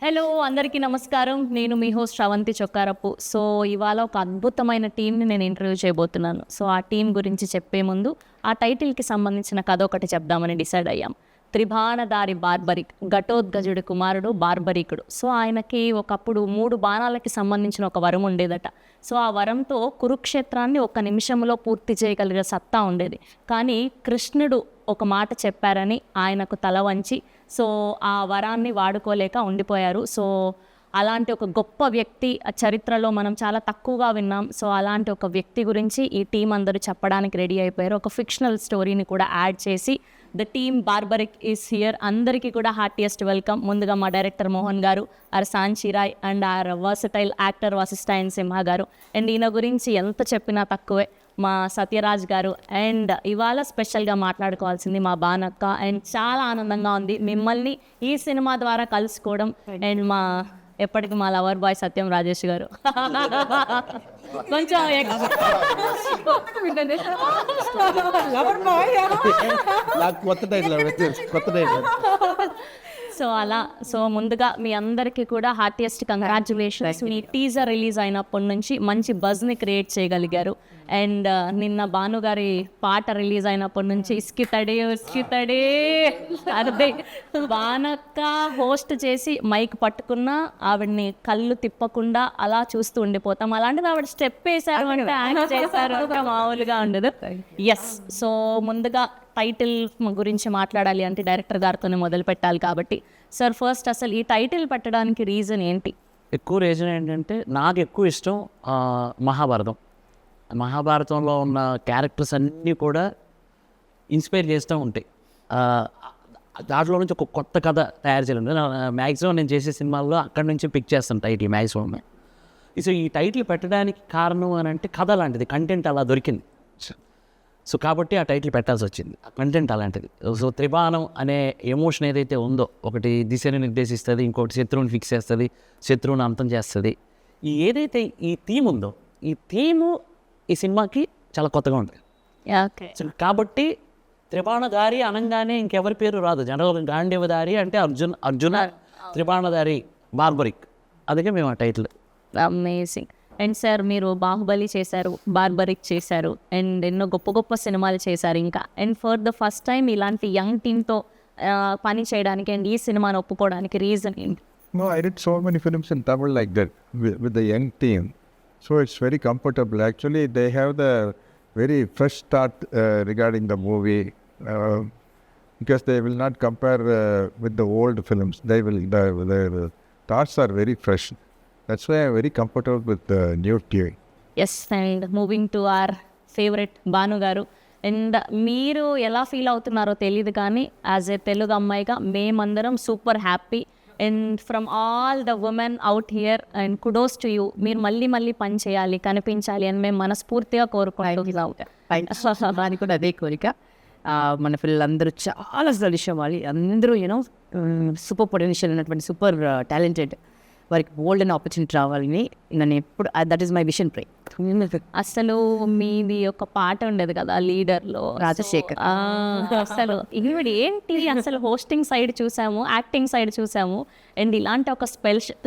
Hello అందరికీ నమస్కారం. నేను మీ హోస్ట్ శ్రవంతి చొక్కారపు. సో ఇవాళ ఒక అద్భుతమైన టీంని నేను ఇంటర్వ్యూ చేయబోతున్నాను. సో ఆ టీం గురించి చెప్పే ముందు ఆ టైటిల్కి సంబంధించిన కథ ఒకటి చెప్దామని డిసైడ్ అయ్యాం. త్రిబాణధారి బార్బరిక్, ఘటోద్గజుడి కుమారుడు బార్బరికుడు. సో ఆయనకి ఒకప్పుడు 3 బాణాలకి సంబంధించిన ఒక వరం ఉండేదట. సో ఆ వరంతో కురుక్షేత్రాన్ని ఒక నిమిషంలో పూర్తి చేయగలిగే సత్తా ఉండేది. కానీ కృష్ణుడు ఒక మాట చెప్పారని ఆయనకు తల వంచి సో ఆ వరాన్ని వాడుకోలేక ఉండిపోయారు. సో అలాంటి ఒక గొప్ప వ్యక్తి ఆ చరిత్రలో మనం చాలా తక్కువగా విన్నాం. సో అలాంటి ఒక వ్యక్తి గురించి ఈ టీం అందరూ చెప్పడానికి రెడీ అయిపోయారు. ఒక ఫిక్షనల్ స్టోరీని కూడా యాడ్ చేసి the team Barbarik is here. అందరికీ కూడా హార్టియెస్ట్ వెల్కమ్. ముందుగా మా director Mohan garu, our Sanchi Rai and our versatile actor Vashishta N Simha garu. And ఈయన గురించి ఎంత చెప్పినా తక్కువే మా సత్యరాజ్ గారు. అండ్ ఇవాళ స్పెషల్గా మాట్లాడుకోవాల్సింది మా బానక్క. అండ్ చాలా ఆనందంగా ఉంది మిమ్మల్ని ఈ సినిమా ద్వారా కలుసుకోవడం. అండ్ మా ఎప్పటికి మా లవర్ బాయ్ సత్యం రాజేష్ గారు కొంచెం సో ముందుగా మీ అందరికీ కూడా హార్టియెస్ట్ కంగ్రాచులేషన్స్. మీ టీజర్ రిలీజ్ అయినప్పటి నుంచి మంచి బజ్ని క్రియేట్ చేయగలిగారు. అండ్ నిన్న భానుగారి పాట రిలీజ్ అయినప్పటి నుంచి ఇస్కితడే అదే బానక్క హోస్ట్ చేసి మైక్ పట్టుకున్నా ఆవిడ్ని కళ్ళు తిప్పకుండా అలా చూస్తూ ఉండిపోతాం. అలాంటిది ఆవిడ స్టెప్ వేశారు అంటే యాక్ట్ చేశారు అంటే మామూలుగా ఉండదు. ఎస్, సో ముందుగా టైటిల్ గురించి మాట్లాడాలి అంటే డైరెక్టర్ గారితోనే మొదలు పెట్టాలి కాబట్టి సార్, ఫస్ట్ అసలు ఈ టైటిల్ పెట్టడానికి రీజన్ ఏంటి? ఎక్కువ రీజన్ ఏంటంటే నాకు ఎక్కువ ఇష్టం మహాభారతంలో ఉన్న క్యారెక్టర్స్ అన్నీ కూడా ఇన్స్పైర్ చేస్తూ ఉంటాయి. దాంట్లో నుంచి ఒక కొత్త కథ తయారు చేయాలి. మ్యాక్సిమం నేను చేసే సినిమాల్లో అక్కడి నుంచి పిక్ చేస్తాను టైటిల్ మ్యాక్సిమం. సో ఈ టైటిల్ పెట్టడానికి కారణం అని అంటే కథ లాంటిది, కంటెంట్ అలా దొరికింది. సో కాబట్టి ఆ టైటిల్ పెట్టాల్సి వచ్చింది. ఆ కంటెంట్ అలాంటిది. సో త్రిబాణం అనే ఎమోషన్ ఏదైతే ఉందో, ఒకటి దిశని నిర్దేశిస్తుంది, ఇంకోటి శత్రువుని ఫిక్స్ చేస్తుంది, శత్రువుని అంతం చేస్తుంది. ఏదైతే ఈ థీమ్ ఉందో, ఈ థీము ఈ సినిమాకి చాలా కొత్తగా ఉంటుంది. సో కాబట్టి త్రిబాణధారి అనగానే ఇంకెవరి పేరు రాదు. జనరల్ గాంధీవధారి అంటే అర్జున త్రిబాణధారి బార్బరిక్, అందుకే మేము ఆ టైటిల్. అమేజింగ్. అండ్ సార్, మీరు బాహుబలి చేశారు, బార్బరిక్ చేశారు, అండ్ ఎన్నో గొప్ప గొప్ప సినిమాలు చేశారు ఇంకా. And for the first time ఇలాంటి యంగ్ టీమ్తో పని చేయడానికి అండ్ ఈ సినిమాను ఒప్పుకోవడానికి రీజన్ ఏంటి? No, I did so many films in Tamil like that with the young team. So it's very comfortable. Actually, they have the very fresh start regarding the movie because they will not compare with the old films. They will, the thoughts are very fresh. That's why I'm very comfortable with the new team. Yes, and moving to our favourite Bhanu garu. అండ్ మీరు ఎలా feel అవుతున్నారో తెలియదు కానీ as a Telugu అమ్మాయిగా మేమందరం super happy. And from all the women out here and kudos to you. మీరు మళ్ళీ మళ్ళీ పని చేయాలి, కనిపించాలి అని మేము మనస్ఫూర్తిగా కోరుకుంటున్నాం. దానికి కూడా అదే కోరిక. మన పిల్లలందరూ చాలా సలిషం వాళ్ళు అందరూ యూనో సూపర్ పొటెన్షియల్ ఉన్నటువంటి సూపర్ టాలెంటెడ్, వారికి బోల్డ్ అండ్ ఆపర్చునిటీ రావాలని నేను ఎప్పుడు, దట్ ఈస్ మై విషన్ ప్రే. అసలు మీది ఒక పాట ఉండేది కదా లీడర్లో, రాజశేఖర్. అసలు ఈవిడ ఏంటి, అసలు హోస్టింగ్ సైడ్ చూసాము, యాక్టింగ్ సైడ్ చూసాము, అండ్ ఇలాంటి ఒక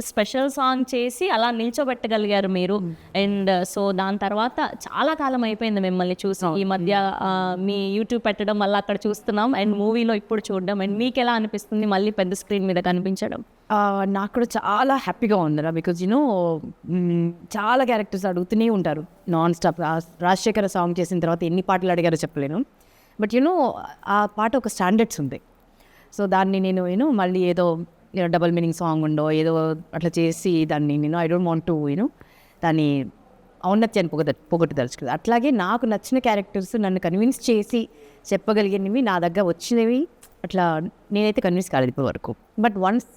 స్పెషల్ సాంగ్ చేసి అలా నిల్చోబెట్టగలిగారు మీరు. అండ్ సో దాని తర్వాత చాలా కాలం అయిపోయింది మిమ్మల్ని చూసి. ఈ మధ్య మీ యూట్యూబ్ పెట్టడం వల్ల అక్కడ చూస్తున్నాం, అండ్ మూవీలో ఇప్పుడు చూడడం. అండ్ మీకు ఎలా అనిపిస్తుంది మళ్ళీ పెద్ద స్క్రీన్ మీద కనిపించడం? నాకు కూడా చాలా హ్యాపీగా ఉందిరా, బికాజ్ యూనో చాలా క్యారెక్టర్స్ అడుగుతూనే ఉంటారు నాన్ స్టాప్. రాజశేఖర సాంగ్ చేసిన తర్వాత ఎన్ని పాటలు అడిగారో చెప్పలేను, బట్ యూనో ఆ పాట ఒక స్టాండర్డ్స్ ఉంది. సో దాన్ని నేను మళ్ళీ ఏదో డబల్ మీనింగ్ సాంగ్ ఉండో ఏదో అట్లా చేసి దాన్ని ఐ డోంట్ వాంట్ టు దాన్ని ఔన్నత్యాన్ని పొగొట్టదలుచుకోలేదు. అట్లాగే నాకు నచ్చిన క్యారెక్టర్స్ నన్ను కన్విన్స్ చేసి చెప్పగలిగినవి నా దగ్గర వచ్చినవి, అట్లా నేనైతే కన్విన్స్ కాలేదు ఇప్పటి వరకు. బట్ వన్స్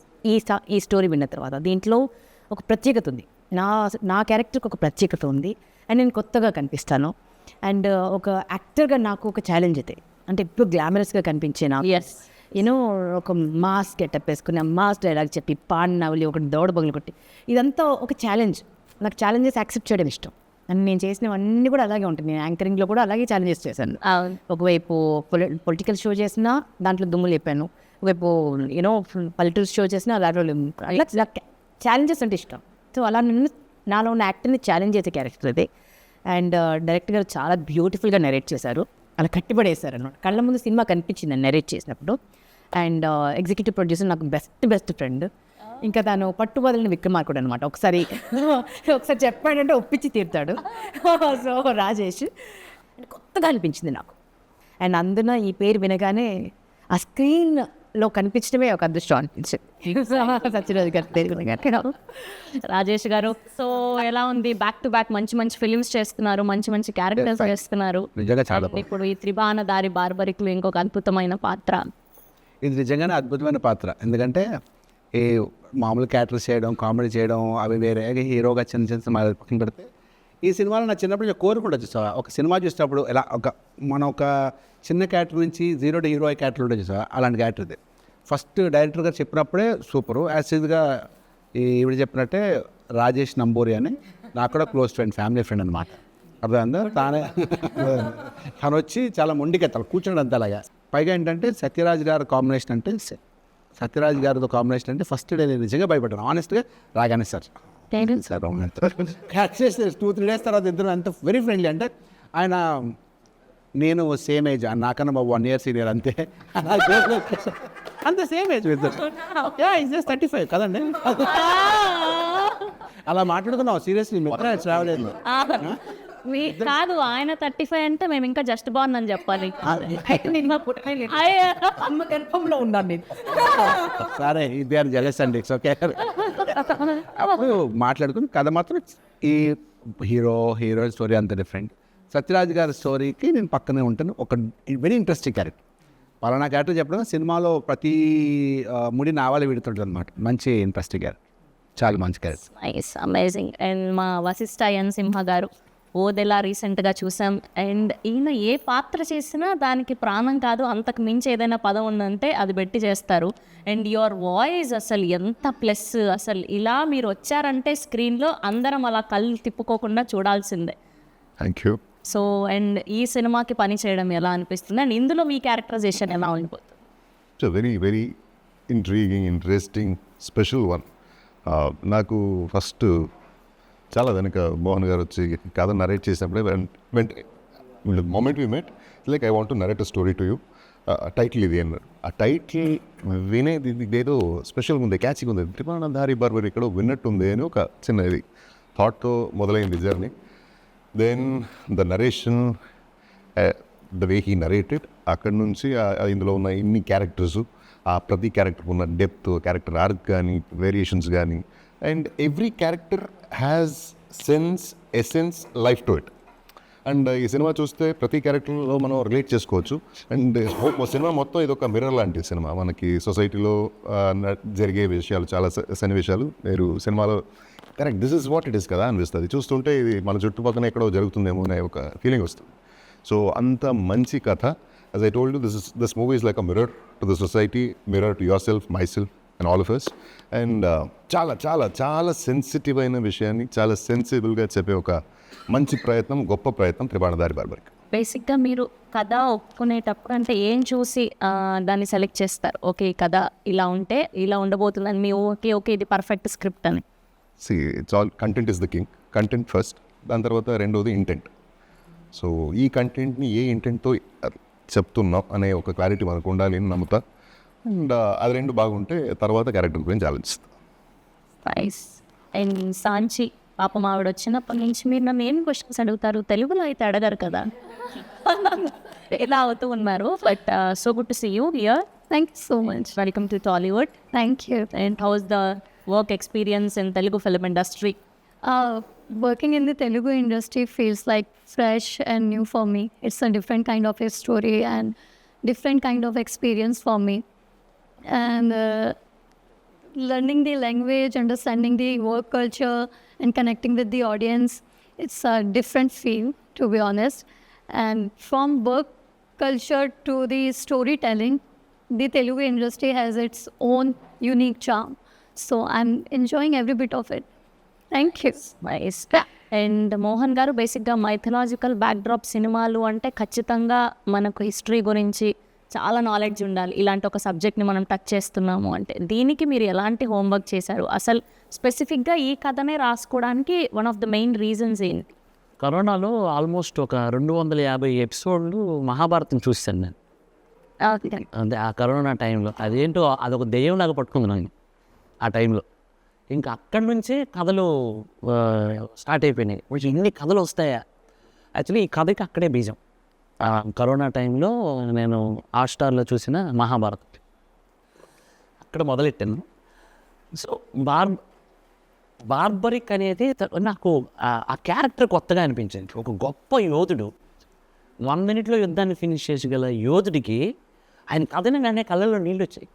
ఈ స్టోరీ విన్న తర్వాత దీంట్లో ఒక ప్రత్యేకత ఉంది, నా క్యారెక్టర్కి ఒక ప్రత్యేకత ఉంది, అండ్ నేను కొత్తగా కనిపిస్తాను. అండ్ ఒక యాక్టర్గా నాకు ఒక ఛాలెంజ్ అయితే, అంటే ఇప్పుడు గ్లామరస్గా కనిపించే నాకు యూనో ఒక మాస్ గెటప్ వేసుకుని మాస్ డైలాగ్ చెప్పి పాన్ నవ్వులి ఒకటి దౌడ బొగలు కొట్టి, ఇదంతా ఒక ఛాలెంజ్. నాకు ఛాలెంజెస్ యాక్సెప్ట్ చేయడం ఇష్టం. అండ్ నేను చేసినవన్నీ కూడా అలాగే ఉంటుంది. నేను యాంకరింగ్లో కూడా అలాగే ఛాలెంజెస్ చేశాను. ఒకవైపు పొలిటికల్ షో చేసినా దాంట్లో దుమ్ములు చెప్పాను, ఒకవైపు యూనో పల్లెటూరు షో చేసిన అలాంటి వాళ్ళు అలా నాకు ఛాలెంజెస్ అంటే ఇష్టం. సో అలా నన్ను నాలో ఉన్న యాక్టర్ని ఛాలెంజ్ చేసే క్యారెక్టర్ అది. అండ్ డైరెక్టర్ గారు చాలా బ్యూటిఫుల్గా నెరేట్ చేశారు, అలా కట్టిపడేశారు అనమాట. కళ్ళ ముందు సినిమా కనిపించింది నెరేట్ చేసినప్పుడు. అండ్ ఎగ్జిక్యూటివ్ ప్రొడ్యూసర్ నాకు బెస్ట్ ఫ్రెండ్, ఇంకా తను పట్టుబదలని విక్రమార్కుడు అనమాట. ఒకసారి చెప్పాడంటే ఒప్పించి తీరుతాడు. సో రాజేష్ కొత్తగా అనిపించింది నాకు. అండ్ అందున ఈ పేరు వినగానే ఆ స్క్రీన్లో కనిపించడమే ఒక అదృష్టం అనిపించింది. సత్యరాజ్ గారి పేరు వినగానే. రాజేష్ గారు, సో ఎలా ఉంది? బ్యాక్ టు బ్యాక్ మంచి మంచి ఫిలిమ్స్ చేస్తున్నారు, మంచి మంచి క్యారెక్టర్స్ చేస్తున్నారు. నిజంగా చాలా And ఇప్పుడు ఈ త్రిబాణ దారి బార్బరిక్లో ఇంకొక అద్భుతమైన పాత్ర. ఇది నిజంగానే అద్భుతమైన పాత్ర. ఎందుకంటే ఈ మామూలు క్యారెక్టర్స్ చేయడం, కామెడీ చేయడం అవి వేరే, హీరోగా చిన్న చిన్న సినిమాలు పక్కన పెడితే ఈ సినిమాలో నా చిన్నప్పుడు నేను కోరుకుంటా చూసావా, ఒక సినిమా చూసినప్పుడు ఎలా మనం ఒక చిన్న క్యారెక్టర్ నుంచి జీరో టు హీరో క్యారెక్టర్ ఉంటుంది చూసావా, అలాంటి క్యారెక్టర్ ఇది. ఫస్ట్ డైరెక్టర్ గారు చెప్పినప్పుడే సూపరు. యాసిడ్గా ఈవిడ చెప్పినట్టే రాజేష్ నంబూరి అని నాకు కూడా క్లోజ్ ఫ్రెండ్, ఫ్యామిలీ ఫ్రెండ్ అనమాట. అర్థమైందా? తను వచ్చి చాలా మొండికెత్తాలి, కూర్చోండి అంత అలాగా. పైగా ఏంటంటే సత్యరాజ్ గారి కాంబినేషన్ అంటే సత్యరాజ్ గారితో కాంబినేషన్ అంటే ఫస్ట్ డే నేను నిజంగా భయపడ్డాను ఆనెస్ట్గా. రాగానే సార్ క్యాచ్ చేస్తే 2-3 days తర్వాత ఇద్దరు అంత వెరీ ఫ్రెండ్లీ. అంటే ఆయన నేను సేమ్ ఏజ్, నాకన్నా 1 year సీనియర్ అంతే, అంత సేమ్ ఏజ్ ఇద్దరు. జస్ట్ 35 కదండి. అలా మాట్లాడుకున్నావు సీరియస్లీ, రావలేదు. కాదు, ఆయన 35 అంటే మేము ఇంకా జస్ట్ బాగుంది అని చెప్పాలి. అమ్మ గర్భంలో ఉన్నాను నేను. సరే ఇది ఆర్ జెలస్ అండి, ఇట్స్ ఓకే. అప్పుడు మాట్లాడుకుని కథ మాత్రం ఈ హీరోయిన్ స్టోరీ అంత డిఫరెంట్. సత్యరాజ్ గారి స్టోరీకి నేను పక్కనే ఉంటాను. ఒక వెరీ ఇంట్రెస్టింగ్ క్యారెక్టర్, పలానా క్యారెక్టర్ చెప్పడం సినిమాలో ప్రతి ముడి నావాలు విడుతుంటుంది అనమాట. మంచి ఇంట్రెస్టింగ్ క్యారెక్టర్, చాలా మంచి క్యారెక్టర్. Nice, amazing. అండ్ మా వశిష్ఠ ఎన్ సింహ గారు ఓదెలా రీసెంట్గా చూసాం. అండ్ ఈయన ఏ పాత్ర చేసినా దానికి ప్రాణం కాదు, అంతకు మించి ఏదైనా పదం ఉందంటే అది పెట్టి చేస్తారు. అండ్ యువర్ వాయిస్ అసలు ఎంత ప్లస్, అసలు ఇలా మీరు వచ్చారంటే స్క్రీన్లో అందరం అలా కళ్ళు తిప్పుకోకుండా చూడాల్సిందే. Thank you. సో అండ్ ఈ సినిమాకి పని చేయడం ఎలా అనిపిస్తుంది, అండ్ ఇందులో మీ క్యారెక్టరైజేషన్ ఎలా ఉండిపోతుంది? It's very very intriguing, interesting, special one. నాకు ఫస్ట్ చాలా వెనక మోహన్ గారు వచ్చి కథ నరేట్ చేసినప్పుడే moment we met like I want to narrate a story to you, title ఇది అన్నారు. ఆ టైటిల్ వినేది ఇదేదో స్పెషల్గా ఉంది, క్యాచింగ్ ఉంది, త్రిబాణ దారి బార్బరి ఇక్కడ విన్నట్టుంది అని ఒక చిన్న ఇది థాట్తో మొదలైంది journey. Then the narration, the way he narrated, అక్కడి నుంచి ఇందులో ఉన్న ఇన్ని క్యారెక్టర్స్, ఆ ప్రతి క్యారెక్టర్ ఉన్న డెప్త్, క్యారెక్టర్ ఆర్క్ కానీ, వేరియేషన్స్ కానీ, and every character has sense, essence, life to it. And ఈ సినిమా చూస్తే ప్రతి క్యారెక్టర్లో మనం రిలేట్ చేసుకోవచ్చు. అండ్ సినిమా మొత్తం ఇది ఒక మిర్రర్ లాంటి సినిమా. మనకి సొసైటీలో జరిగే విషయాలు, చాలా సన్నివేశాలు మీరు సినిమాలో correct this is what it is కదా అనిపిస్తుంది. చూస్తుంటే ఇది మన చుట్టుపక్కల ఎక్కడో జరుగుతుందేమో అనే ఒక ఫీలింగ్ వస్తుంది. సో అంత మంచి కథ. As I told you, this movie is like a mirror to the society, mirror to yourself, myself, and all of us. And చాలా చాలా చాలా సెన్సిటివ్ అయిన విషయాన్ని చాలా సెన్సిబుల్గా చెప్పే ఒక మంచి ప్రయత్నం, గొప్ప ప్రయత్నం త్రిబాణ దారి బార్బరికి. బేసిక్గా మీరు కథ ఒప్పుకునేటప్పుడు అంటే ఏం చూసి దాన్ని సెలెక్ట్ చేస్తారు? ఓకే, ఈ కథ ఇలా ఉంటే ఇలా ఉండబోతుందని మీ ఓకే ఇది పర్ఫెక్ట్ స్క్రిప్ట్ అని. See, it's all content is the king. Content first. దాని తర్వాత రెండోది ఇంటెంట్. సో ఈ కంటెంట్ని ఏ ఇంటెంట్తో చెప్తున్నాం అనే ఒక క్లారిటీ మనకు ఉండాలి అని నమ్ముతా. అండ్ అది రెండు బాగుంటే తర్వాత క్యారెక్టర్ గురించి ఆలోచిస్తాం. నైస్. అండ్ సాంచి పాపం ఆవిడ వచ్చినప్పటి నుంచి మీరు నన్ను ఏం క్వశ్చన్స్ అడుగుతారు, తెలుగులో అయితే అడగారు కదా, ఎలా అవుతూ ఉన్నారు. But so good to see you here. Thank you so much. Welcome to Tollywood. Thank you. And how's ద work experience in Telugu film industry? Working in the Telugu industry feels like fresh and new for me. It's a different kind of a story and different kind of experience for me. And learning the language, understanding the work culture and connecting with the audience, it's a different feel, to be honest. And from work culture to the storytelling, the Telugu industry has its own unique charm. So I'm enjoying every bit of it. Thank you. Nice. And Mohan గారు, బేసిక్గా mythological backdrop సినిమాలు అంటే ఖచ్చితంగా మనకు history గురించి చాలా knowledge ఉండాలి ఇలాంటి ఒక సబ్జెక్ట్ని మనం టచ్ చేస్తున్నాము అంటే. దీనికి మీరు ఎలాంటి హోంవర్క్ చేశారు? అసలు స్పెసిఫిక్గా ఈ కథనే రాసుకోవడానికి one of the main reasons ఏంటి? కరోనాలో ఆల్మోస్ట్ ఒక 250 ఎపిసోడ్లు మహాభారతం చూశాను నేను. అంటే ఆ కరోనా టైంలో అదేంటో అదొక దెయ్యంలాగా పట్టుకుంది నాకు ఆ టైంలో. ఇంకా అక్కడి నుంచే కథలు స్టార్ట్ అయిపోయినాయి. ఇన్ని కథలు వస్తాయా? యాక్చువల్లీ ఈ కథకి అక్కడే బీజం. కరోనా టైంలో నేను హాట్‌స్టార్‌లో చూసిన మహాభారతం అక్కడ మొదలెట్టాను. సో బార్బరిక్ అనేది నాకు ఆ క్యారెక్టర్ కొత్తగా అనిపించింది. ఒక గొప్ప యోధుడు 1 మినిట్లో యుద్ధాన్ని ఫినిష్ చేసగల యోధుడికి ఆయన కథని కానీ కళ్ళల్లో నీళ్ళు వచ్చాయి.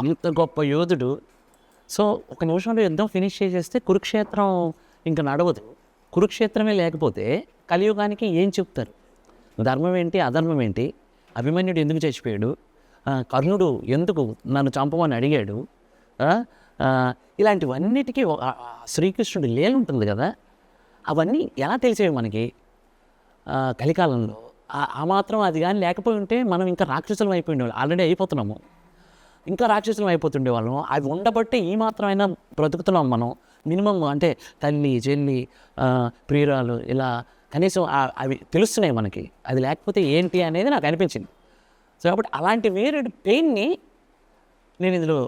అంత గొప్ప యోధుడు. సో ఒక నిమిషంలో యుద్ధం ఫినిష్ చేసేస్తే కురుక్షేత్రం ఇంకా నడవదు. కురుక్షేత్రమే లేకపోతే కలియుగానికి ఏం చెప్తారు? ధర్మం ఏంటి, అధర్మం ఏంటి, అభిమన్యుడు ఎందుకు చచ్చిపోయాడు, కర్ణుడు ఎందుకు నన్ను చంపమని అడిగాడు, ఇలాంటివన్నిటికీ శ్రీకృష్ణుడి లీల ఉంటుంది కదా, అవన్నీ ఎలా తెలిసేవి మనకి కలికాలంలో? ఆ మాత్రం అది కానీ లేకపోయి ఉంటే మనం ఇంకా రాక్షసులం అయిపోయిండేవాళ్ళం. ఆల్రెడీ అయిపోతున్నాము, ఇంకా రాక్షసులం అయిపోతుండేవాళ్ళం. అవి ఉండబట్టే ఈ మాత్రమైనా బ్రతుకుతున్నాం మనం. మినిమం అంటే తల్లి, చెల్లి, ప్రియురాలు, ఇలా కనీసం అవి తెలుస్తున్నాయి మనకి. అది లేకపోతే ఏంటి అనేది నాకు అనిపించింది. సో కాబట్టి అలాంటి వేరే పెయిన్ని నేను ఇందులో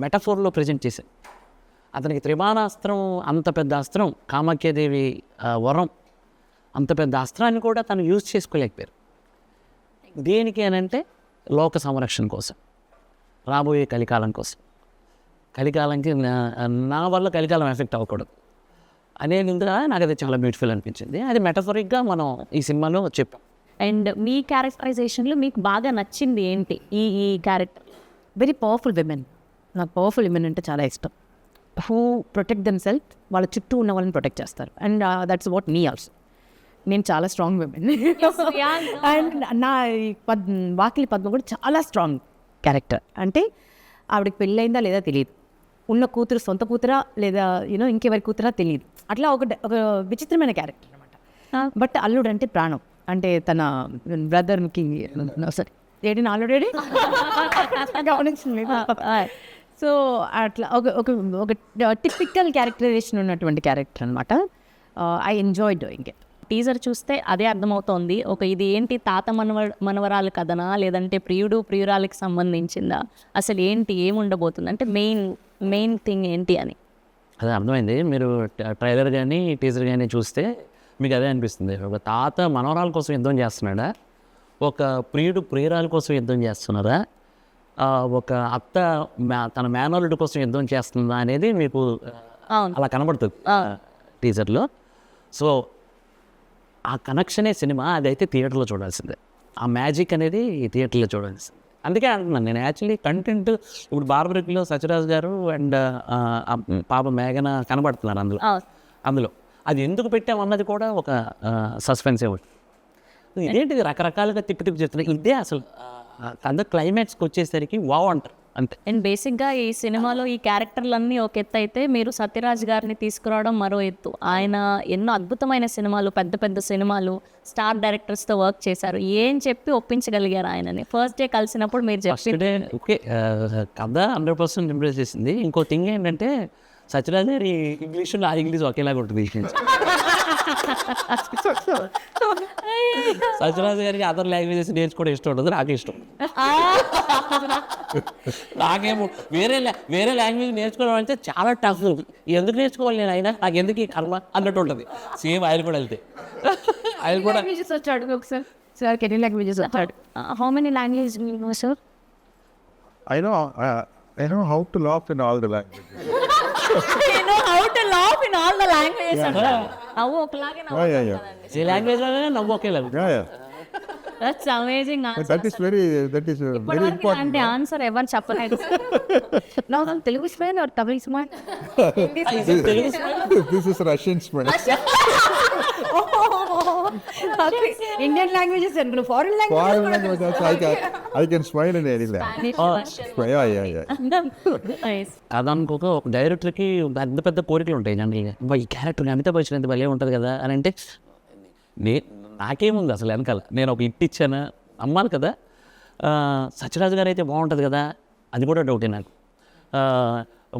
మెటఫోర్లో ప్రజెంట్ చేశాను. అతనికి త్రిబాణాస్త్రం, అంత పెద్ద అస్త్రం, కామాఖ్యాదేవి వరం, అంత పెద్ద అస్త్రాన్ని కూడా తను యూజ్ చేసుకోలేకపోయారు. దేనికి అని అంటే లోక సంరక్షణ కోసం, రాబోయే కలికాలం కోసం. కలికాలంకి నా వల్ల కలికాలం ఎఫెక్ట్ అవ్వకూడదు అనేది నాకు అది చాలా బ్యూటిఫుల్ అనిపించింది. అది మెటఫరిక్గా మనం ఈ సినిమాలో చెప్పాం. అండ్ మీ క్యారెక్టరైజేషన్లో మీకు బాగా నచ్చింది ఏంటి ఈ క్యారెక్టర్? Very powerful women. నాకు పవర్ఫుల్ విమెన్ అంటే చాలా ఇష్టం. హూ ప్రొటెక్ట్ దెమ్ సెల్ఫ్, వాళ్ళ చుట్టూ ఉన్న వాళ్ళని ప్రొటెక్ట్ చేస్తారు. And that's what me also. నేను చాలా స్ట్రాంగ్ విమెన్. అండ్ నా వాకిలి పద్మ కూడా చాలా స్ట్రాంగ్ క్యారెక్టర్. అంటే ఆవిడకి పెళ్ళయిందా లేదా తెలియదు, ఉన్న కూతురు సొంత కూతురా లేదా ఇంకెవరి కూతురా తెలియదు. అట్లా ఒక విచిత్రమైన క్యారెక్టర్ అనమాట. బట్ అల్లుడు అంటే ప్రాణం. అంటే తన బ్రదర్కి సరే ఏడి ఆల్రెడీ గమనించింది. సో అట్లా ఒక టిపికల్ క్యారెక్టరైజేషన్ ఉన్నటువంటి క్యారెక్టర్ అనమాట. I enjoy doing it. Teaser చూస్తే అదే అర్థమవుతోంది. ఇది ఏంటి, తాత మనవరాలు కథనా లేదంటే ప్రియుడు ప్రియురాలకి సంబంధించిందా, అసలు ఏంటి, ఏముండబోతుంది అంటే మెయిన్ థింగ్ ఏంటి అని అదే అర్థమైంది. మీరు ట్రైలర్ కానీ టీజర్ కానీ చూస్తే మీకు అదే అనిపిస్తుంది. ఒక తాత మనవరాల కోసం యుద్ధం చేస్తున్నాడా, ఒక ప్రియుడు ప్రియురాల కోసం యుద్ధం చేస్తున్నారా, ఒక అత్త తన మేనల్లుడి కోసం యుద్ధం చేస్తుందా అనేది మీకు అలా కనబడుతుంది టీజర్లో. సో ఆ కనెక్షనే సినిమా. అదైతే థియేటర్లో చూడాల్సిందే. ఆ మ్యాజిక్ అనేది థియేటర్లో చూడాల్సిందే. అందుకే అంటున్నాను నేను యాక్చువల్లీ కంటెంట్. ఇప్పుడు బార్బరిక్లో సత్యరాజ్ గారు అండ్ పాప మేఘన కనబడుతున్నారు అందులో. అది ఎందుకు పెట్టామన్నది కూడా ఒక సస్పెన్సే ఒకటి. ఇదేంటిది రకరకాలుగా తిప్పి చెప్తున్నారు. ఇదే అసలు కథ క్లైమాక్స్కి వచ్చేసరికి వావ్ అంటారు అంతే. అండ్ బేసిక్గా ఈ సినిమాలో ఈ క్యారెక్టర్లన్నీ ఒక ఎత్తు అయితే, మీరు సత్యరాజ్ గారిని తీసుకురావడం మరో ఎత్తు. ఆయన ఎన్నో అద్భుతమైన సినిమాలు, పెద్ద పెద్ద సినిమాలు, స్టార్ డైరెక్టర్స్తో వర్క్ చేశారు. ఏం చెప్పి ఒప్పించగలిగారు ఆయనని? ఫస్ట్ డే కలిసినప్పుడు మీరు చెప్పి ఓకే కథ 100% ఇంప్రెస్ చేసింది. ఇంకో థింగ్ ఏంటంటే సత్యరాజ్ గారి ఇంగ్లీషు నా ఇంగ్లీష్ ఒకేలాగా ఉంటుంది. సత్యరాజ్ గారికి అదర్ లాంగ్వేజెస్ నేర్చుకోవడం ఇష్టం ఉండదు, నాకు ఇష్టం. నాకేమో వేరే లాంగ్వేజ్ నేర్చుకోవడం అంటే చాలా టఫ్. ఎందుకు నేర్చుకోవాలి నేను, అయినా నాకు ఎందుకు ఈ కర్మ అన్నట్టు ఉంటుంది. సేమ్ ఆయన కూడా వెళ్తే ఆయన కూడా వచ్చాడు ఒకసారి. సార్ ఎన్ని లాంగ్వేజెస్ వచ్చాడు? How many language sir? I know how to laugh in all the languages. నవ్వు ఒకలాగే Yeah. ఏ లాంగ్వేజ్లోనే నవ్వు ఒకేలాగా. Yeah. That's amazing. But that is very important. అంటే ఆన్సర్ ఎవరు చెప్పలేదు. నాకు Telugu smile are Tamil smile? This is Russian smile. Indian languages అనుకున్నా, foreign Foreign language also I can smile in any language. Yeah. అది అనుకోక ఒక డైరెక్టర్కి పెద్ద పెద్ద కోరికలు ఉంటాయి జనరల్గా. ఈ క్యారెక్టర్ అమితాబ్ బచ్చన్ ఎంత భలే ఉంటుంది కదా అని అంటే నాకేముంది అసలు వెనకాల, నేను ఒక ఇట్ ఇచ్చాను అమ్మాలి కదా. సత్యరాజు గారు అయితే బాగుంటుంది కదా, అది కూడా డౌటే నాకు.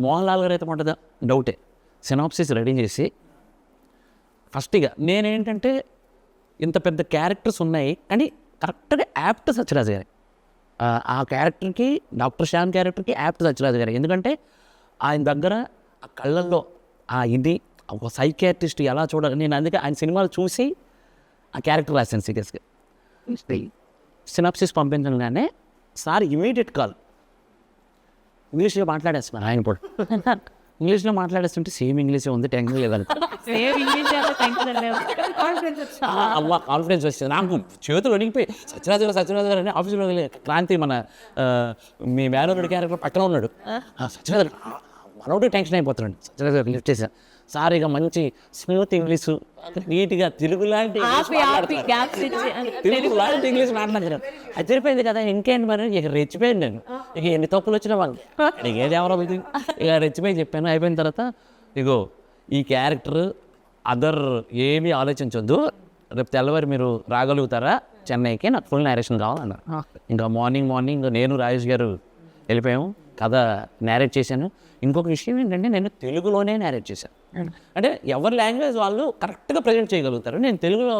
మోహన్ లాల్ గారు అయితే బాగుంటుందా, డౌటే. సినాప్సిస్ రెడీ చేసి ఫస్ట్గా నేనేంటంటే ఇంత పెద్ద క్యారెక్టర్స్ ఉన్నాయి కానీ కరెక్ట్గా యాప్ట్ సత్యరాజు గారి, ఆ క్యారెక్టర్కి, డాక్టర్ శ్యామ్ క్యారెక్టర్కి యాప్ట్ సత్యరాజు గారు. ఎందుకంటే ఆయన దగ్గర ఆ కళ్ళల్లో ఆ ఇది ఒక సైకియాట్రిస్ట్ ఎలా చూడాలి, నేను అందుకే ఆయన సినిమాలు చూసి ఆ క్యారెక్టర్ రాశాను సీరియస్గా. సినాప్సిస్ పంపించగానే సార్ ఇమీడియట్ కాల్, ఇంగ్లీష్లో మాట్లాడేస్తున్నారు ఆయన కూడా. ఇంగ్లీష్లో మాట్లాడేస్తుంటే సేమ్ ఇంగ్లీషే ఉంది, టెన్షన్ లేదని అవ్వ కాన్ఫిడెన్స్ వచ్చింది నాకు. చేతులు వణిగిపోయి సత్యరాజు గారు అని ఆఫీస్లో క్రాంతి మన మీ మేనరుడి క్యారెక్టర్ పక్కన ఉన్నాడు. సత్యరాజు గారు మనోడు టెన్షన్ అయిపోతున్నాడు. సత్యరాజు గారు లిఫ్ట్ చేశాను, సార్ ఇక మంచి స్మూత్ ఇంగ్లీషు నీట్గా తెలుగు లాంటి ఇంగ్లీష్ మాట్లాడుతున్నాను. అది సరిపోయింది కదా, ఇంకేంటి మరి. ఇక రెచ్చిపోయాను నేను, ఇక ఎన్ని తప్పులు వచ్చినా వాళ్ళు ఇక ఏది ఎవరో ఇక రెచ్చిపోయి చెప్పాను. అయిపోయిన తర్వాత ఇగో ఈ క్యారెక్టర్ అదర్ ఏమీ ఆలోచించొద్దు, రేపు తెల్లవారు మీరు రాగలుగుతారా చెన్నైకి, నాకు ఫుల్ నేరేషన్ కావాలన్నారు. ఇంకా మార్నింగ్ నేను రాజేష్ గారు వెళ్ళిపోయాము, కథ నేరేట్ చేశాను. ఇంకొక విషయం ఏంటంటే నేను తెలుగులోనే నేరేట్ చేశాను. అంటే ఎవరి లాంగ్వేజ్ వాళ్ళు కరెక్ట్గా ప్రజెంట్ చేయగలుగుతారు. నేను తెలుగులో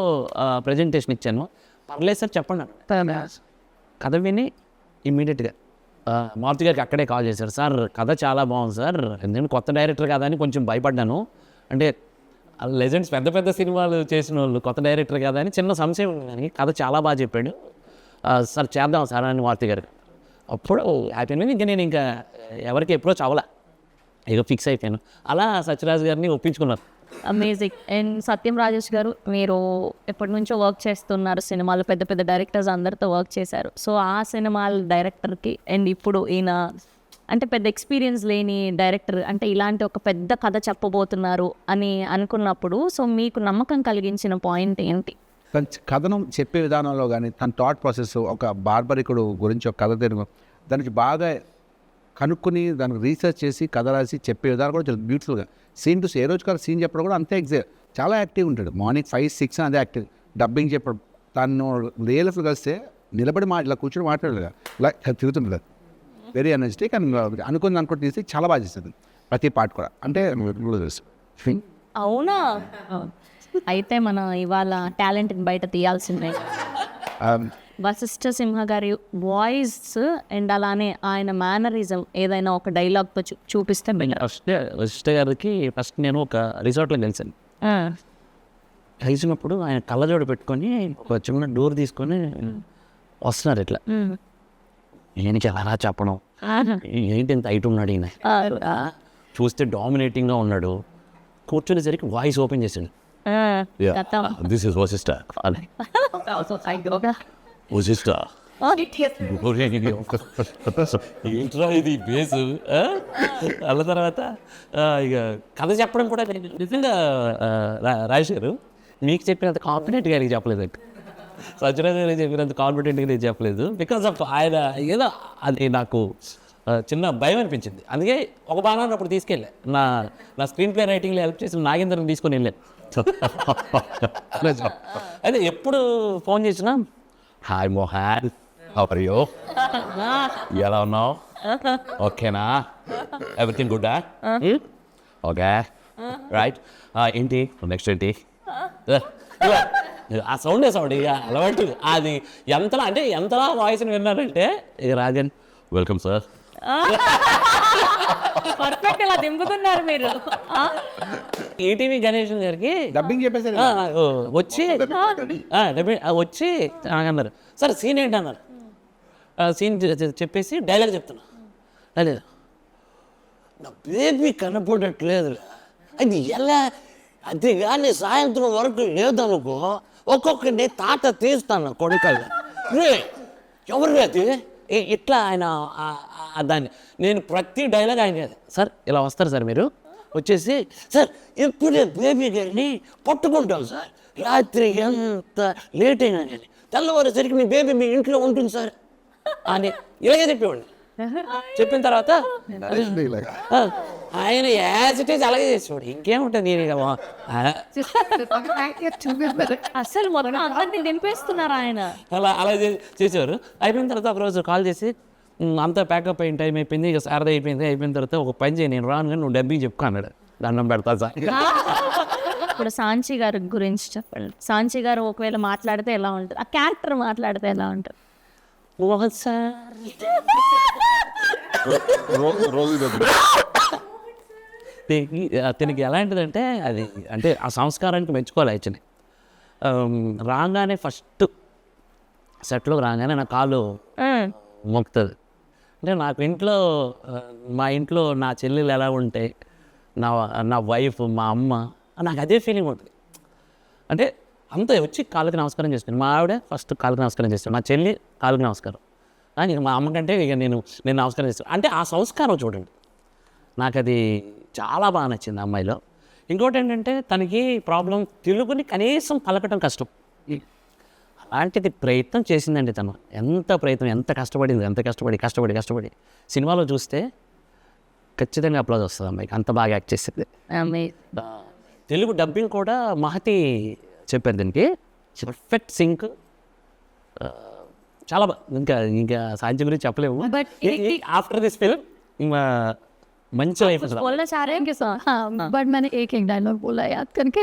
ప్రజెంటేషన్ ఇచ్చాను. పర్లేదు సార్ చెప్పండి అన్న. కథ విని ఇమ్మీడియట్గా మారుతి గారికి అక్కడే కాల్ చేశారు, సార్ కథ చాలా బాగుంది సార్, ఎందుకంటే కొత్త డైరెక్టర్ కదా అని కొంచెం భయపడ్డాను. అంటే లెజెండ్స్ పెద్ద పెద్ద సినిమాలు చేసిన వాళ్ళు కొత్త డైరెక్టర్ కదా అని చిన్న సంశయం ఉంది, కానీ కథ చాలా బాగా చెప్పాడు సార్, చేద్దాం సార్ అని మారుతి గారు. అప్పుడు హ్యాపీ అయింది. ఇంకా నేను ఇంకా ఎవరికి ఎప్పుడో చావలా, ఇక ఫిక్స్ అయిపోయాను. అలా సత్యరాజు గారిని ఒప్పించుకున్నారు. అమేజింగ్. అండ్ సత్యం రాజేష్ గారు, మీరు ఎప్పటి నుంచో వర్క్ చేస్తున్నారు సినిమాలు, పెద్ద పెద్ద డైరెక్టర్స్ అందరితో వర్క్ చేశారు. సో ఆ సినిమాల డైరెక్టర్కి అండ్ ఇప్పుడు ఈయన అంటే పెద్ద ఎక్స్పీరియన్స్ లేని డైరెక్టర్, అంటే ఇలాంటి ఒక పెద్ద కథ చెప్పబోతున్నారు అని అనుకున్నప్పుడు సో మీకు నమ్మకం కలిగించిన పాయింట్ ఏంటి? తన కథనం చెప్పే విధానంలో కానీ తన థాట్ ప్రాసెస్, ఒక బార్బరికుడు గురించి ఒక కథ తిరుగు దానికి బాగా కనుక్కొని దానికి రీసెర్చ్ చేసి కథ రాసి చెప్పే విధానం కూడా చాలా బ్యూటిఫుల్గా. సీన్ టు ఏ రోజు కాదు సీన్ చెప్పడం కూడా అంతే చాలా యాక్టివ్ ఉంటాడు. మార్నింగ్ 5-6 అదే యాక్టివ్. డబ్బింగ్ చెప్పడం, తను రియల్ లైఫ్లో కలిస్తే నిలబడి ఇలా కూర్చొని మాట్లాడలేదు, ఇలా తిరుగుతుంటుంది. వెరీ ఎనర్జెటిక్ అండ్ అనుకుని తీసి చాలా బాగా చేస్తుంది ప్రతి పార్ట్ కూడా. అంటే అవునా? అయితే మనం ఇవాళ టాలెంట్ బయట తీయాల్సిందే. వశిష్ఠ సింహ గారి వాయిస్ అండ్ అలానే ఆయన మేనరిజం ఏదైనా ఒక డైలాగ్తో చూపిస్తే వశిష్ఠ గారికి ఫస్ట్ నేను ఒక రిసార్ట్లో కలిసాను. కలిసినప్పుడు ఆయన కళ్ళజోడు పెట్టుకొని ఒక చిన్న డోర్ తీసుకొని వస్తున్నారు. ఇట్లా ఈయనకి ఎలా చెప్పడం, ఏంటి ఇంత హైట్ ఉన్నాడు ఈయన, చూస్తే డామినేటింగ్గా ఉన్నాడు. కూర్చునేసరికి వాయిస్ ఓపెన్ చేసాడు, దిస్ ఇస్ వశిష్ఠ అని. వశిష్ఠ ఏంట్రా ఇది బేసు. అన్న తర్వాత ఇక కథ చెప్పడం కూడా నిజంగా రాజేష్ గారు మీకు చెప్పినంత కాన్ఫిడెంట్గా నేను చెప్పలేదు, సత్యరాజు గారు చెప్పినంత కాన్ఫిడెంట్గా నేను చెప్పలేదు. బికాస్ ఆఫ్ ఆయన ఏదో అది నాకు చిన్న భయం అనిపించింది. అందుకే ఒక బాగా అప్పుడు తీసుకెళ్ళా, నా స్క్రీన్ ప్లే రైటింగ్లో హెల్ప్ చేసిన నాగేంద్రని తీసుకొని వెళ్ళాను. అయితే ఎప్పుడు ఫోన్ చేసినా hi Mohan, how are you, ఎలా ఉన్నావు, ఓకేనా, ఎవ్రీథింగ్ గుడ్డా, ఓకే రైట్, ఏంటి నెక్స్ట్ ఏంటి, ఆ సౌండ్ ఇక అలవాటు. అది ఎంతలా వాయిస్ని విన్నారంటే ఇక రాజన్ వెల్కమ్ సార్, పర్ఫెక్ట్ ఇలా దింపుతున్నారు మీరు. ఈటీవీ గణేష్ గారికి డబ్బింగ్ చెప్పేసి వచ్చి అన్నారు, సార్ సీన్ ఏంటి అన్నారు. సీన్ చెప్పేసి డైలాగ్ చెప్తున్నా, అదే నా బేబీ కనపడట్లేదు, అది ఎలా, అది కానీ సాయంత్రం వరకు లేదనుకో ఒక్కొక్కటి తాట తీస్తాను కొడుకలు, ఎవరు అది ఇట్లా ఆయన దాన్ని నేను ప్రతి డైలాగ్ ఆయన సార్ ఇలా వస్తారు సార్, మీరు వచ్చేసి సార్ ఎప్పుడే బేబీ గారిని పట్టుకుంటాం సార్, రాత్రి ఎంత లేట్ అయినా కానీ తెల్లవారేసరికి మీ బేబీ మీ ఇంట్లో ఉంటుంది సార్ అని ఇలాగే చెప్పేవాడిని. చెప్పిన తర్వాత ఆయన యాజ్ ఇట్ ఈజ్ అలాగే చేసేవాడు. ఇంకేముంటుంది నేను ఇక అసలు మొత్తం అందరినీ దింపేస్తున్నారు ఆయన. అలా చేసేవారు. అయిపోయిన తర్వాత ఒకరోజు కాల్ చేసి అంతా ప్యాకప్ అయిన టైం అయిపోయింది, ఇక సారదా అయిపోయిన తర్వాత ఒక పని చేయి, నేను రాను కానీ నువ్వు డబ్బింగ్ చెప్పుకో అన్నాడు. దండం పెడతా సార్. ఇప్పుడు సాంచి గారి గురించి చెప్పండి. సాంచి గారు ఒకవేళ మాట్లాడితే ఎలా ఉంటుంది, ఆ క్యారెక్టర్ మాట్లాడితే ఎలా ఉంటుంది? అతనికి ఎలాంటిదంటే అది అంటే ఆ సంస్కారానికి మెచ్చుకోవాలి. యాక్చువల్లీ రాగానే ఫస్ట్ సెట్లో రాగానే నా కాలు మొక్కుతుంది. అంటే నాకు ఇంట్లో మా ఇంట్లో నా చెల్లెలు ఎలా ఉంటే, నా వైఫ్, మా అమ్మ, నాకు అదే ఫీలింగ్ ఉంటుంది. అంటే అంత వచ్చి కాళ్ళకి నమస్కారం చేస్తాను. మా ఆవిడ ఫస్ట్ కాళ్ళకి నమస్కారం చేస్తాను, నా చెల్లి కాళ్ళకి నమస్కారం, ఇక మా అమ్మకంటే ఇక నేను నమస్కారం చేస్తాను. అంటే ఆ సంస్కారం చూడండి, నాకు అది చాలా బాగా నచ్చింది అమ్మాయిలో. ఇంకోటి ఏంటంటే తనకి ప్రాబ్లం తెలుగుని కనీసం పలకటం కష్టం. అలాంటిది ప్రయత్నం చేసిందండి తను. ఎంత కష్టపడింది, ఎంత కష్టపడి సినిమాలో చూస్తే ఖచ్చితంగా అప్లాజ్ వస్తుంది అమ్మాయికి, అంత బాగా యాక్ట్ చేసింది. తెలుగు డబ్బింగ్ కూడా మహతి చెప్పారు దీనికి, పర్ఫెక్ట్ సింక్, చాలా బాగా. ఇంకా సాంచి గురించి చెప్పలేము. ఆఫ్టర్ దిస్ ఫిల్మ్ మంచి లైఫ్. बोलना चाह रहे हैं कि हाँ बट मैंने एक डायलॉग बोला याद करके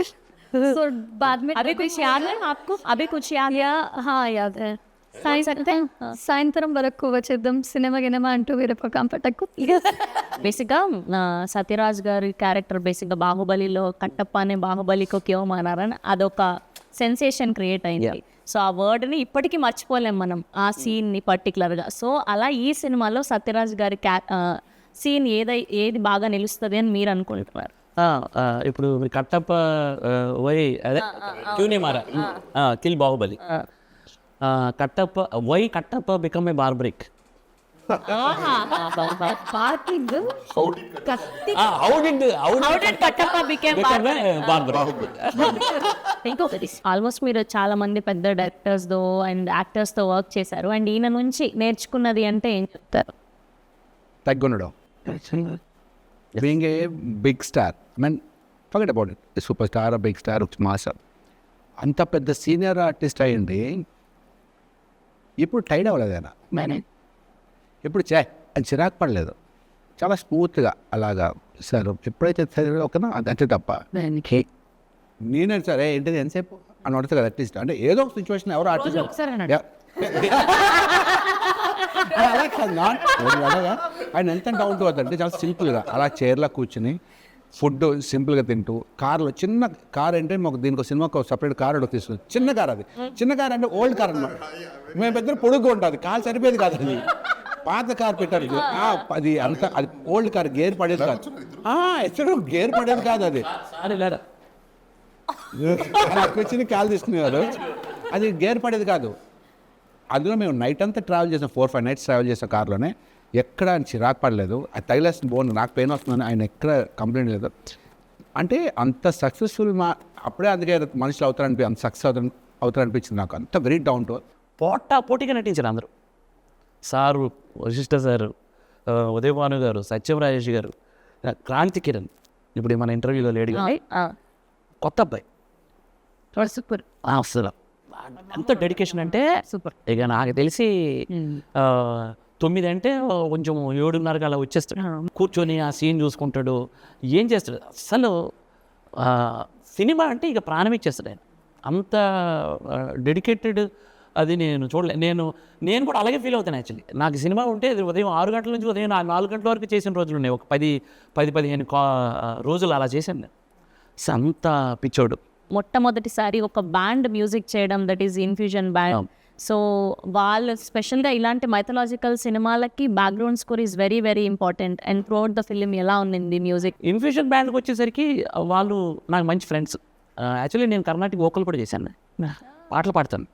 सो बाद में अभी कुछ याद है आपको? अभी कुछ याद? या हाँ याद है సాయంత్రం వరకు వచ్చేద్దాం సినిమా గినిమా అంటూ వేరే ప్రకారం పట్టకు. బేసిక్గా సత్యరాజ్ గారి క్యారెక్టర్ బేసిక్గా బాహుబలిలో కట్టప్ప అనే బాహుబలికి క్యో మానారని అదొక సెన్సేషన్ క్రియేట్ అయింది. సో ఆ వర్డ్ని ఇప్పటికీ మర్చిపోలేం మనం, ఆ సీన్ని పర్టికులర్గా. సో అలా ఈ సినిమాలో సత్యరాజ్ గారి సీన్ ఏది బాగా నిలుస్తుంది అని మీరు అనుకుంటున్నారు? ఇప్పుడు కట్టప్ప వై అదే క్యూనే మారా kill Baahubali, Kattappa become a Barbarik. Almost మీరు చాలా మంది పెద్ద డైరెక్టర్స్తో అండ్ యాక్టర్స్తో వర్క్ చేశారు, అండ్ ఈయన నుంచి నేర్చుకున్నది అంటే ఏం చెప్తారు? తగ్గుండడం, being a big star, I mean forget about it, super star, big star, master, అంత పెద్ద సీనియర్ ఆర్టిస్ట్ అయ్యండి. ఇప్పుడు టైడ్ అవ్వలేదు ఆయన, ఇప్పుడు అని చిరాకు పడలేదు, చాలా స్మూత్గా అలాగా సార్ ఎప్పుడైతే ఒకనా అంతే తప్ప నేనే సరే ఏంటిది ఎంతసేపు అని అడుగుతా కదా. అట్లీస్ట్ అంటే ఏదో ఒక సిచ్యువేషన్ ఎవరు ఆర్టిస్ట్ అలా కాదు, అలాగా ఆయన ఎంత డౌన్ టు అర్త్ అంటే చాలా సింపుల్గా అలా చైర్లో కూర్చుని ఫుడ్ సింపుల్గా తింటూ, కార్లో చిన్న కార్ అంటే మాకు దీనికి సినిమాకు సపరేట్ కార్ ఒకటి తీసుకుని, చిన్న కార్, అది చిన్న కార్ అంటే ఓల్డ్ కార్ అనమాట. మేము పెద్ద పొడుగు ఉంటుంది, కార్ సరిపోయేది కాదు, అది పాత కార్ పెట్టారు, అది అంత అది ఓల్డ్ కార్, గేర్ పడేది కాదు, ఎక్కడ గేర్ పడేది కాదు, అది వచ్చింది కాల్ తీసుకునేవారు, అది గేర్ పడేది కాదు. అందులో మేము నైట్ అంతా ట్రావెల్ చేసాం, 4-5 nights ట్రావెల్ చేసాం కార్లోనే, ఎక్కడ ఆయన చిరాకు పడలేదు. అది తగిలేసిన బోన్ నాకు పెయిన్ వస్తుందని ఆయన ఎక్కడ కంప్లైంట్ లేదు. అంటే అంత సక్సెస్ఫుల్ అప్పుడే అందుకే మనుషులు అంత సక్సెస్ అవుతారనిపించింది నాకు. అంత వెరీ డౌన్ టు పోటీగా నటించారు అందరూ. సారు, వశిష్ఠ సారు, ఉదయభాను గారు, సత్యం రాజేష్ గారు, క్రాంతి కిరణ్, ఇప్పుడు మన ఇంటర్వ్యూలో లేడీగా కొత్త అబ్బాయి, సూపర్. అసలు ఎంత డెడికేషన్ అంటే సూపర్. ఇక నాకు తెలిసి 9 అంటే కొంచెం 7:30 అలా వచ్చేస్తాడు, కూర్చొని ఆ సీన్ చూసుకుంటాడు, ఏం చేస్తాడు. అసలు సినిమా అంటే ఇక ప్రాణం ఇచ్చేస్తాడు ఆయన, అంత డెడికేటెడ్. అది నేను చూడలేదు. నేను కూడా అలాగే ఫీల్ అవుతాను యాక్చువల్లీ. నాకు సినిమా ఉంటే ఉదయం 6 గంటల నుంచి ఉదయం 4 గంటల వరకు చేసిన రోజులు ఉన్నాయి, ఒక 10-15 రోజులు అలా చేశాను నేను. అంత పిచ్చోడు. మొట్టమొదటిసారి ఒక బ్యాండ్ మ్యూజిక్ చేయడం, that is infusion band. So వాళ్ళు స్పెషల్గా ఇలాంటి మైథలాజికల్ సినిమాలకి background score is very very important. And throughout the film ఎలా ఉంది మ్యూజిక్? ఇన్ఫ్యూజన్ బ్యాండ్కి వచ్చేసరికి వాళ్ళు నాకు మంచి ఫ్రెండ్స్. యాక్చువల్లీ నేను కర్ణాటక వోకల్ కూడా చేశాను, పాటలు పాడతాను.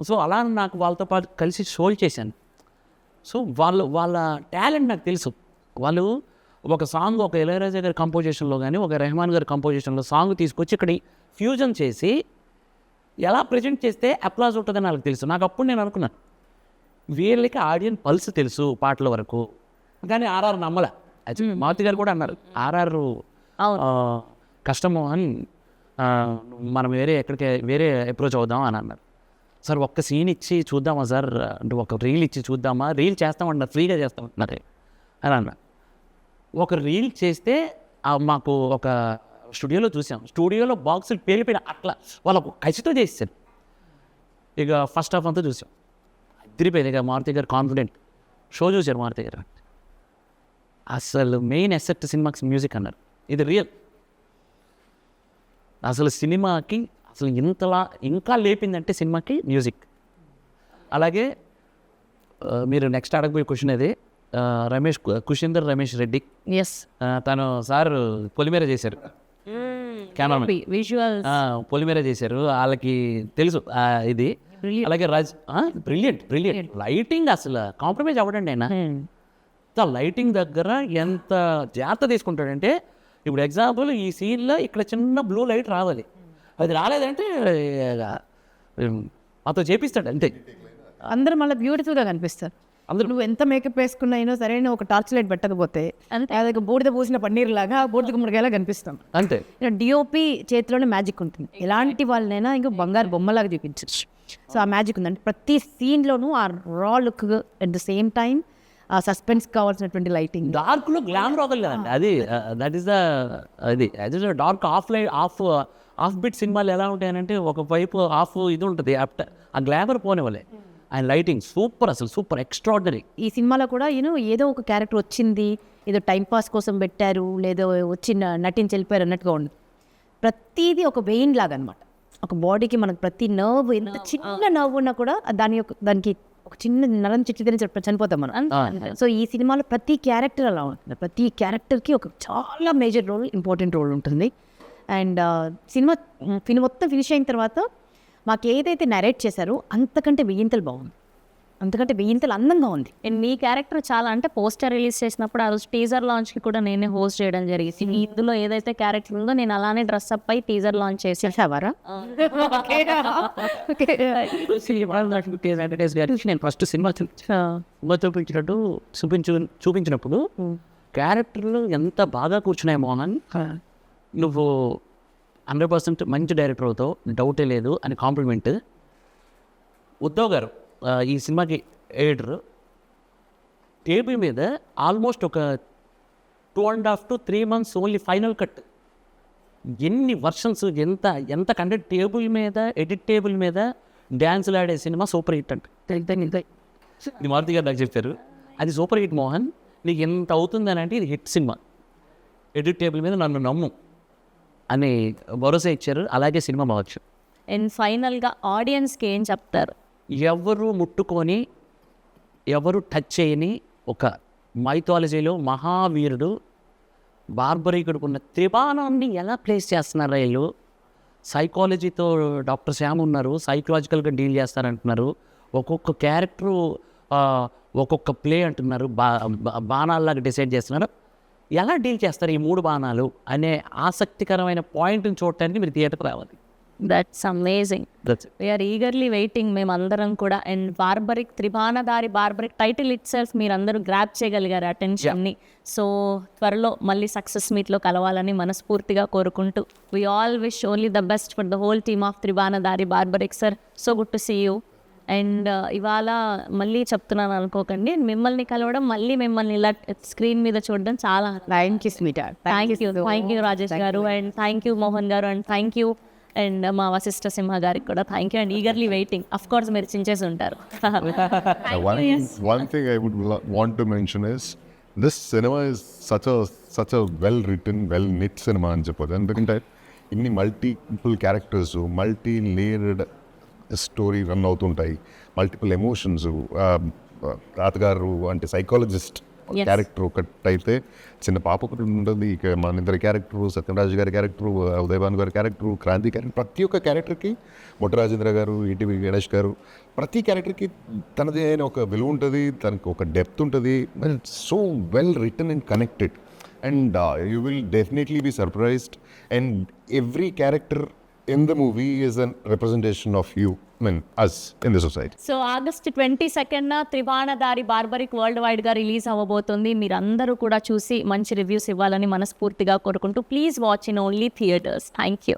సో అలా నాకు వాళ్ళతో పాటు కలిసి షోలు చేశాను. సో వాళ్ళ టాలెంట్ నాకు తెలుసు. వాళ్ళు ఒక సాంగ్, ఒక ఇళయరాజా గారి కంపోజిషన్లో కానీ, ఒక రెహమాన్ గారి కంపోజిషన్లో సాంగ్ తీసుకొచ్చి ఇక్కడ ఫ్యూజన్ చేసి ఎలా ప్రజెంట్ చేస్తే అప్లాజ్ ఉంటుందని నాకు తెలుసు. నాకు అప్పుడు నేను అనుకున్నాను వీళ్ళకి ఆడియన్స్ పల్స్ తెలుసు పాటల వరకు, కానీ ఆర్ఆర్ నమ్మలే. మారుతి గారు కూడా అన్నారు ఆర్ఆర్ కష్టము అని మనం వేరే అప్రోచ్ అవుదాం అని అన్నారు. సార్ ఒక్క సీన్ ఇచ్చి చూద్దామా సార్ అంటే ఒక రీల్ ఇచ్చి చూద్దామా, రీల్ చేస్తామన్నారు, ఫ్రీగా చేస్తామన్నారు అని అన్నారు. ఒక రీల్ చేస్తే మాకు ఒక స్టూడియోలో చూసాం, స్టూడియోలో బాక్సులు పేలిపోయిన అట్లా వాళ్ళకు కసితో చేశారు. ఇక ఫస్ట్ హాఫ్ అంతా చూసాం, అదిరిపోయింది. ఇక మారుతి గారు కాన్ఫిడెంట్ షో చూశారు. మారుతి గారు అసలు మెయిన్ ఎసెట్ సినిమాకి మ్యూజిక్ అన్నారు. ఇది రియల్. అసలు సినిమాకి అసలు ఇంతలా ఇంకా లేపిందంటే సినిమాకి మ్యూజిక్. అలాగే మీరు నెక్స్ట్ అడగబోయే క్వశ్చన్ అది కుషిందర్ రమేష్ రెడ్డి. ఎస్, తను సార్ పొలిమేర చేశారు, కెమెరామెన్ విజువల్ పొలిమేర చేశారు, వాళ్ళకి తెలుసు ఇది. అలాగే బ్రిలియంట్ లైటింగ్ అసలు కాంప్రమైజ్ అవ్వడండి ఆయన. లైటింగ్ దగ్గర ఎంత జాగ్రత్త తీసుకుంటాడంటే, ఇప్పుడు ఎగ్జాంపుల్ ఈ సీన్లో ఇక్కడ చిన్న బ్లూ లైట్ రావాలి, అది రాలేదంటే మాతో చేపిస్తాడు అంతే. అందరూ మళ్ళీ బ్యూటిఫుల్గా కనిపిస్తారు. అందరూ నువ్వు ఎంత మేకప్ వేసుకున్నా అయినా సరైన ఒక టార్చ్ లైట్ పెట్టకపోతే అది బూడిద పూసిన పన్నీర్ లాగా బూడిద గుమ్మడికాయలా కనిపిస్తాం. అంతే. డిఓపి చేతిలోనే మ్యాజిక్ ఉంటుంది. ఎలాంటి వాళ్ళనైనా ఇంకా బంగారు బొమ్మలాగా చూపించచ్చు. సో ఆ మ్యాజిక్ ఉందంటే ప్రతి సీన్లోనూ ఆ రా look at the same time ఆ సస్పెన్స్ కావాల్సినటువంటి లైటింగ్. డార్క్లో గ్లామర్ వదలలేదండి అది. That is the dark of bit సినిమాలు ఎలా ఉంటాయనంటే ఒకవైపు ఆఫ్ ఇది ఉంటుంది, ఆ గ్లామర్ పోనివ్వలే. అండ్ లైటింగ్ సూపర్, అసలు సూపర్ ఎక్స్ట్రాడినరీ. ఈ సినిమాలో కూడా ఏదో ఒక క్యారెక్టర్ వచ్చింది, ఏదో టైంపాస్ కోసం పెట్టారు, లేదో వచ్చి నటించి వెళ్ళిపోయారు అన్నట్టుగా ఉండదు. ప్రతిదీ ఒక వెయిన్ లాగా అనమాట. ఒక బాడీకి మనకు ప్రతి నర్వ్, ఎంత చిన్న నర్వ్ ఉన్నా కూడా దానికి ఒక చిన్న నరం చిట్టిదని చనిపోతాం మనం. సో ఈ సినిమాలో ప్రతి క్యారెక్టర్ అలా ఉంటుంది. ప్రతి క్యారెక్టర్కి ఒక చాలా మేజర్ రోల్, ఇంపార్టెంట్ రోల్ ఉంటుంది. అండ్ సినిమా మొత్తం ఫినిష్ అయిన తర్వాత మాకు ఏదైతే నరేట్ చేశారో అంతకంటే వెయ్యింతలు బాగుంది, అంతకంటే వెయ్యింతలు అందంగా ఉంది. అండ్ మీ క్యారెక్టర్ చాలా అంటే పోస్టర్ రిలీజ్ చేసినప్పుడు ఆ రోజు టీజర్ లాంచ్కి కూడా నేనే హోస్ట్ చేయడం జరిగింది. ఇందులో ఏదైతే క్యారెక్టర్ ఉందో నేను అలానే డ్రెస్అప్ అయి టీజర్ లాంచ్ చేసేసావారా? నేను ఫస్ట్ సినిమా చూపించినప్పుడు క్యారెక్టర్లు ఎంత బాగా కూర్చున్నాయి మోహన్, నువ్వు 100% మంచి డైరెక్టర్ అవుతావు, డౌటే లేదు అని కాంప్లిమెంట్. ఉద్ధవ్ గారు ఈ సినిమాకి ఎడిటర్, టేబుల్ మీద ఆల్మోస్ట్ ఒక 2.5 to 3 months only final cut. ఎన్ని వర్షన్స్, ఎంత కంటెంట్ టేబుల్ మీద, ఎడిట్ టేబుల్ మీద డ్యాన్సులు ఆడే సినిమా సూపర్ హిట్ అంటే ఇది మారుతి గారు నాకు చెప్పారు. అది సూపర్ హిట్ మోహన్, నీకు ఎంత అవుతుందని అంటే ఇది హిట్ సినిమా, ఎడిట్ టేబుల్ మీద నన్ను నమ్ము అని భరోసా ఇచ్చారు. అలాగే సినిమా బావచ్చు. అండ్ ఫైనల్గా ఆడియన్స్కి ఏం చెప్తారు? ఎవరు ముట్టుకొని ఎవరు టచ్ చేయని ఒక మైథాలజీలో మహావీరుడు బార్బరీకుడికి ఉన్న త్రిబాణాన్ని ఎలా ప్లేస్ చేస్తున్నారు వీళ్ళు. సైకాలజీతో డాక్టర్ శ్యామ్ ఉన్నారు, సైకలాజికల్గా డీల్ చేస్తారంటున్నారు. ఒక్కొక్క క్యారెక్టరు ఒక్కొక్క ప్లే అంటున్నారు, బాణాల్లాగా డిసైడ్ చేస్తున్నారు. ఎలా డీల్ చేస్తారు ఈ 3 బాణాలు అనే ఆసక్తికరమైన పాయింట్ని చూడటానికి మీరు థియేటర్కి రావాలి. That's amazing. We're eagerly waiting మేమందరం కూడా. అండ్ Tribanadhari Barbarik title itself మీరందరూ గ్రాప్ చేయగలిగారు అటెన్షన్ని. సో త్వరలో మళ్ళీ సక్సెస్ మీట్లో కలవాలని మనస్ఫూర్తిగా కోరుకుంటూ we all wish only the best for the whole team of Tribanadhari Barbarik sir. So good to see you. And ఇవాళ మళ్ళీ చెప్తున్నాను అనుకోకండి, మిమ్మల్ని కలవడం, మళ్ళీ మిమ్మల్ని ఇలా స్క్రీన్ మీద చూడడం చాలా థ్యాంక్ యూ రాజేష్ గారు, అండ్ థ్యాంక్ యూ మోహన్ గారు, అండ్ థ్యాంక్ యూ అండ్ మా వశిష్ఠ సింహ గారికి కూడా thank you. And eagerly waiting. Of course మీరు చించేసి ఉంటారు. One thing I would want to mention is this cinema is such a well written, well knit cinema అని చెప్పొచ్చు. ఎందుకంటే ఇన్ని multiple characters, multi layered story run అవుతుంటాయి, multiple emotions. తాతగారు అంటే psychologist character ఒకటైతే, చిన్న పాప ఒకటి ఉంటుంది, ఇక మన ఇద్దరి క్యారెక్టరు, సత్యరాజు గారి క్యారెక్టరు, ఉదయభాను గారి క్యారెక్టరు, క్రాంతి క్యారెక్టర్, ప్రతి ఒక్క క్యారెక్టర్కి, మొట్టరాజేంద్ర గారు, ఈటీవీ గణేష్ గారు, ప్రతి క్యారెక్టర్కి తనది అయిన ఒక విలువ ఉంటుంది, తనకు ఒక డెప్త్ ఉంటుంది. So well written and connected, and you will definitely be surprised. And every character in the movie is a representation of you, I mean, us in the society. So August 22న Tribanadhari Barbarik world వైడ్గా release అవ్వబోతుంది. మీరందరూ కూడా చూసి మంచి reviews ఇవ్వాలని మనస్ఫూర్తిగా కోరుకుంటూ please watch in only theatres. Thank you.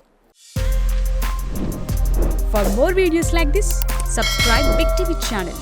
For more videos like this, subscribe Big TV channel.